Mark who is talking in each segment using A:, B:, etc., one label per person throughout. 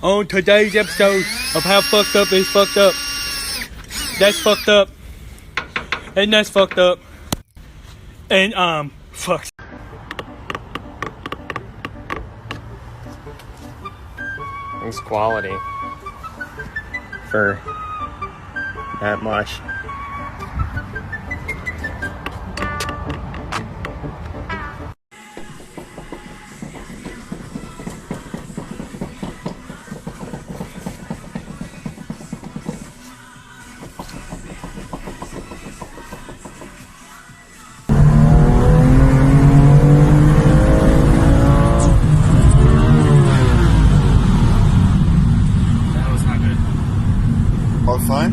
A: on today's episode of How Fucked Up is Fucked Up. That's fucked up. And that's fucked up. And fucked.
B: It's quality for that much.
C: All fine?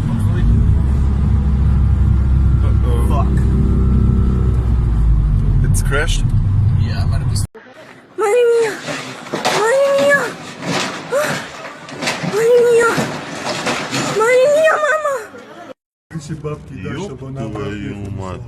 A: Hopefully.
C: Uh-oh.
A: Fuck.
C: It's crashed?
A: Yeah, but it was.
D: Madre mía, madre mía, madre mía, madre mía, мама.
C: Ёб твою мать.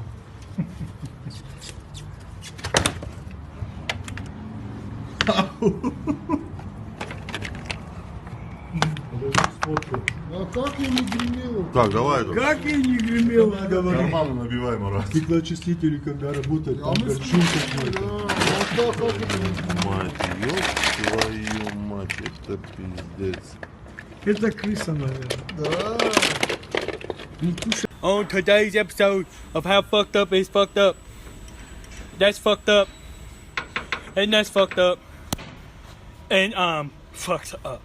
E: А как я не гремел?
C: Так, давай тут.
E: Как я не гремел, говорю.
C: Нормально набивай, Марат.
E: Стеклоочистители, когда работают, там как шум какой-то.
C: Мать, ёб твою мать, это пиздец.
E: Это крыса, наверное. Да.
A: On today's episode of How Fucked Up is Fucked Up. That's fucked up. And that's fucked up. And fucked up.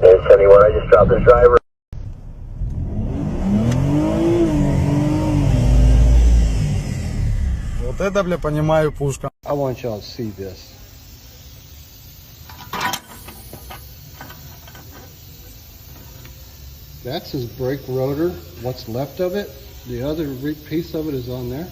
F: Hey, 71, I just dropped this driver.
E: Вот это, бля, понимаю, пушка.
G: I want y'all to see this. That's his brake rotor, what's left of it. The other piece of it is on there.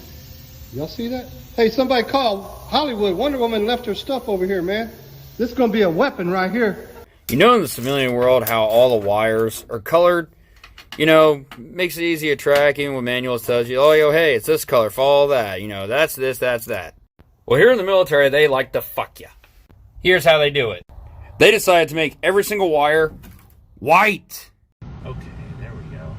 G: Y'all see that? Hey, somebody call Hollywood. Wonder Woman left her stuff over here, man. This is gonna be a weapon right here.
B: You know, in the civilian world, how all the wires are colored? You know, makes it easy at tracking when manuals tells you, oh, yo, hey, it's this color, follow that. You know, that's this, that's that. Well, here in the military, they like to fuck you. Here's how they do it. They decided to make every single wire white.
A: Okay, there we go.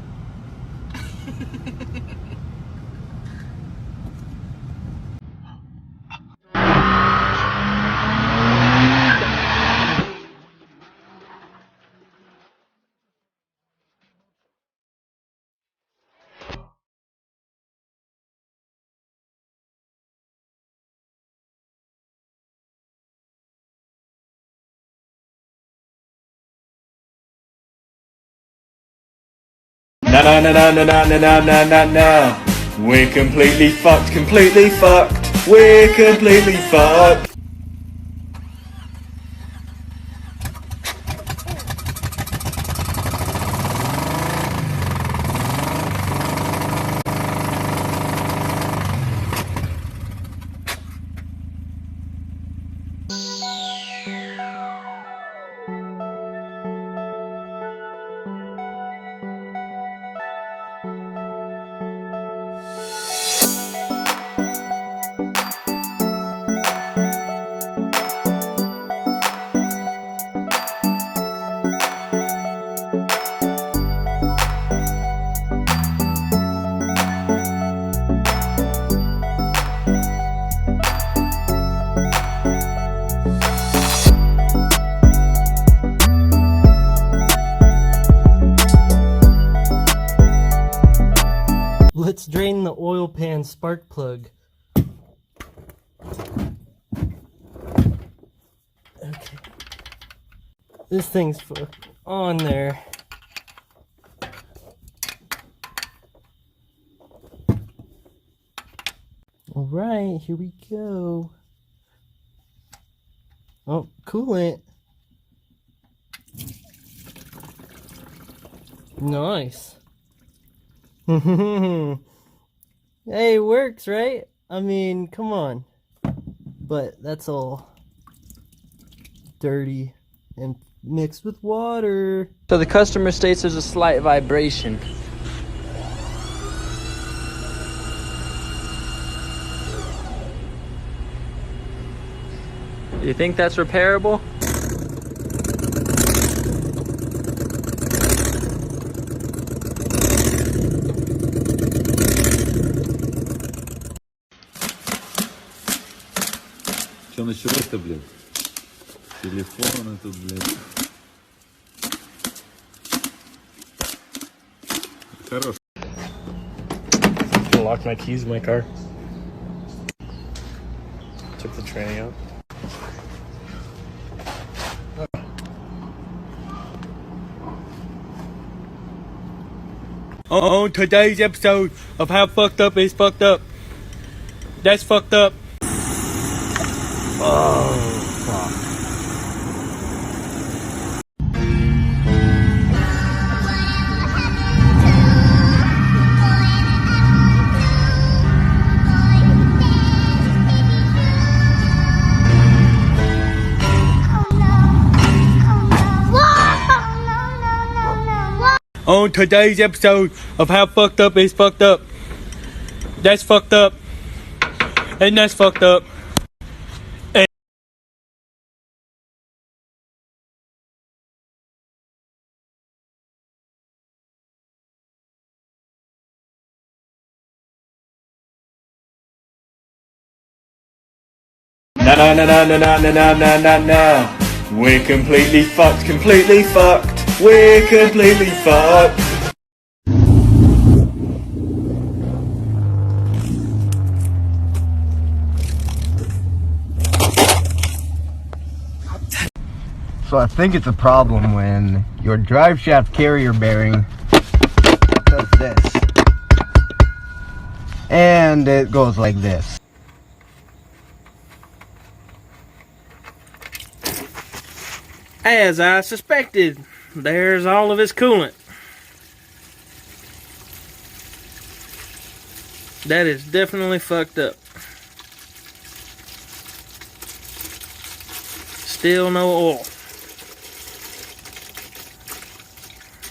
B: No. We're completely fucked, We're completely fucked.
H: Let's drain the oil pan spark plug. Okay. This thing's on there. Alright, here we go. Oh, coolant. Nice. Hey, it works, right? I mean, come on. But that's all dirty and mixed with water. So the customer states there's a slight vibration. Do you think that's repairable?
C: Что началось-то, блядь? Телефоны тут, блядь. Хорош.
I: Locked my keys in my car. Took the tranny out.
A: On today's episode of How Fucked Up Is Fucked Up. That's fucked up. On today's episode of How Fucked Up Is Fucked Up. That's fucked up. And that's fucked up.
B: No. We're completely fucked, We're completely fucked.
J: So I think it's a problem when your drive shaft carrier bearing does this. And it goes like this.
H: As I suspected, there's all of his coolant. That is definitely fucked up. Still no oil.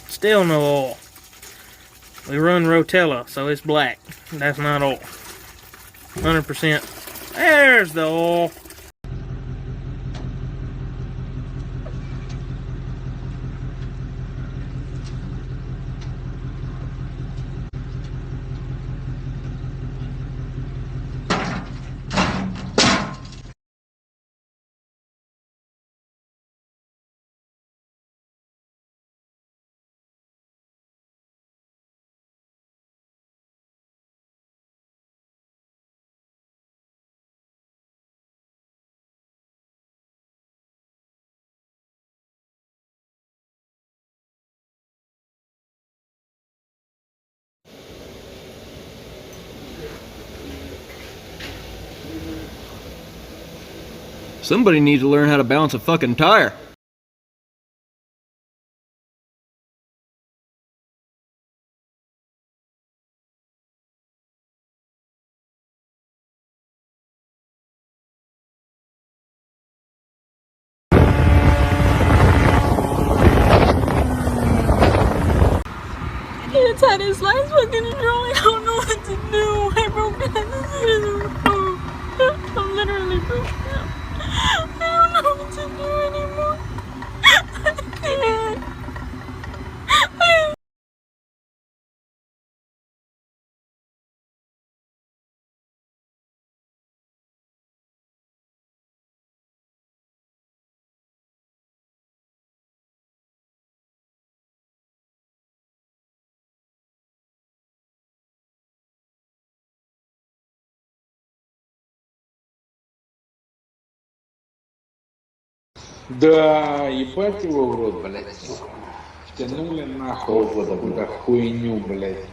H: Still no oil. We run Rotella, so it's black. That's not oil. 100%. There's the oil.
I: Somebody needs to learn how to balance a fucking tire.
D: It's had his last fucking drawing. I don't know what to do. I broke down. I'm literally broke down. I don't know what to do anymore. I can't.
K: Да, ебать его в рот, блядь. Втянули нахуй в какую-то хуйню, блядь.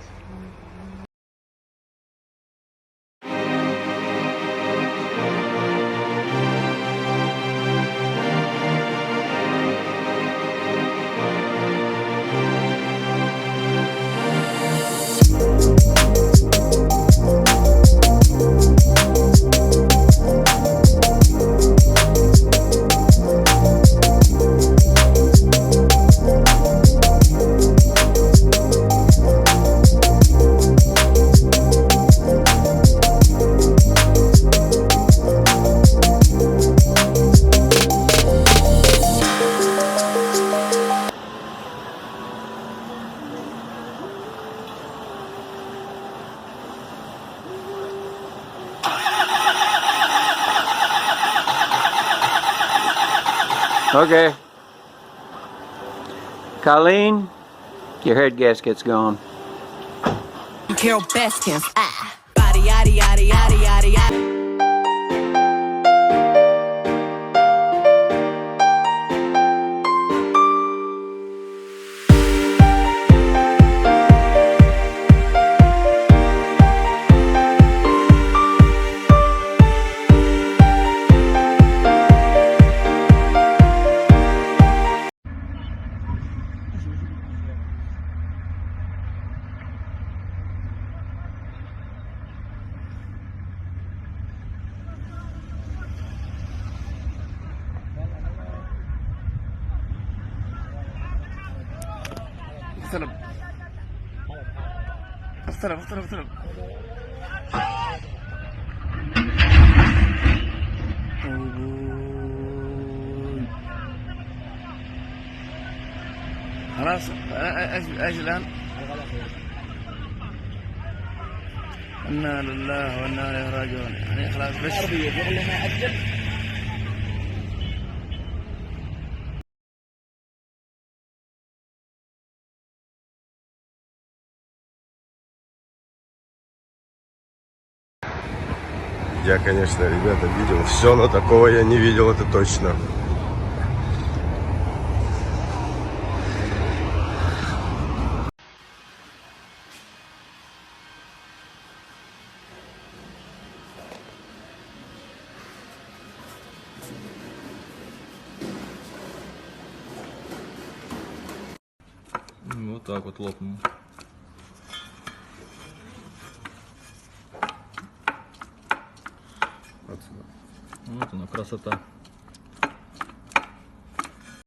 L: Okay. Colleen, your head gasket's gone.
M: Carol Baskins. Body, yaddy, yaddy, yaddy, yaddy, yaddy.
I: اقترب خلاص ايش الان؟ انا لله وانا اليه راجعون يعني خلاص بس
J: Я, конечно, ребята, видел все, но такого я не видел, это точно.
C: Вот так вот лопнул. Вот она, красота.